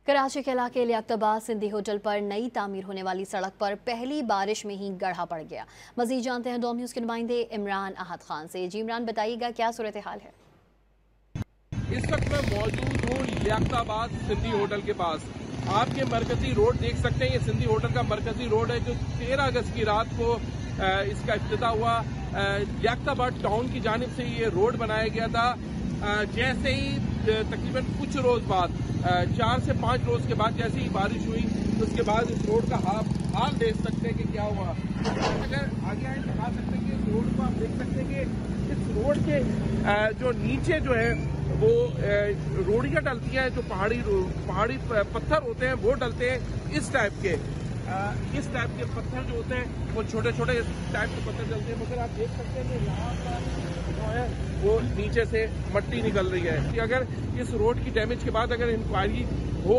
कराची के इलाके लियाकताबाद सिंधी होटल पर नई तामीर होने वाली सड़क पर पहली बारिश में ही गड्ढा पड़ गया। मजीद जानते हैं डॉम न्यूज के नुमाइंदे इमरान अहद खान से। जी इमरान, बताइएगा क्या सूरत हाल है? इस वक्त मैं मौजूद हूँ लियाकताबाद सिंधी होटल के पास। आपके मरकजी रोड देख सकते हैं, ये सिंधी होटल का मरकजी रोड है जो 13 अगस्त की रात को इसका इफ्तिताह हुआ। लियाकताबाद टाउन की जानिब से ये रोड बनाया गया था। जैसे ही तकरीबन कुछ रोज बाद 4 से 5 रोज के बाद जैसे ही बारिश हुई उसके बाद इस रोड का हाल देख सकते हैं कि क्या हुआ। अगर आगे आए दिखा सकते हैं कि इस रोड को आप देख सकते हैं कि इस रोड के जो नीचे जो है वो रोड़ियां डलती हैं, जो पहाड़ी पत्थर होते हैं वो डलते हैं। इस टाइप के पत्थर जो होते हैं वो छोटे छोटे टाइप के पत्थर डलते हैं। मगर आप देख सकते हैं कि यहाँ पर जो है वो नीचे से मट्टी निकल रही है। कि अगर इस रोड की डैमेज के बाद अगर इंक्वायरी हो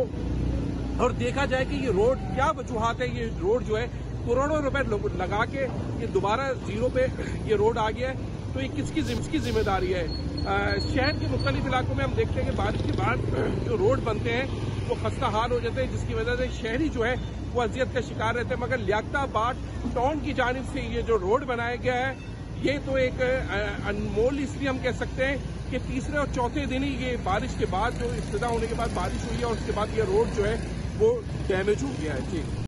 और देखा जाए कि ये रोड क्या वजूहात है, ये रोड जो है करोड़ों रुपए लगा के ये दोबारा जीरो पे ये रोड आ गया है, तो ये किसकी जिम्मेदारी है? शहर के मुख्तलिफ इलाकों में हम देखते हैं कि बारिश के बाद जो रोड बनते हैं वो खस्ता हाल हो जाते हैं, जिसकी वजह से शहरी जो है वो अजियत का शिकार रहते हैं। मगर लियाकताबाद टाउन की जानिब से ये जो रोड बनाया गया है ये तो एक अनमोल, इसलिए हम कह सकते हैं कि तीसरे और चौथे दिन ही ये बारिश के बाद जो इब्तिदा होने के बाद बारिश हुई है और उसके बाद ये रोड जो है वो डैमेज हो गया है। ठीक।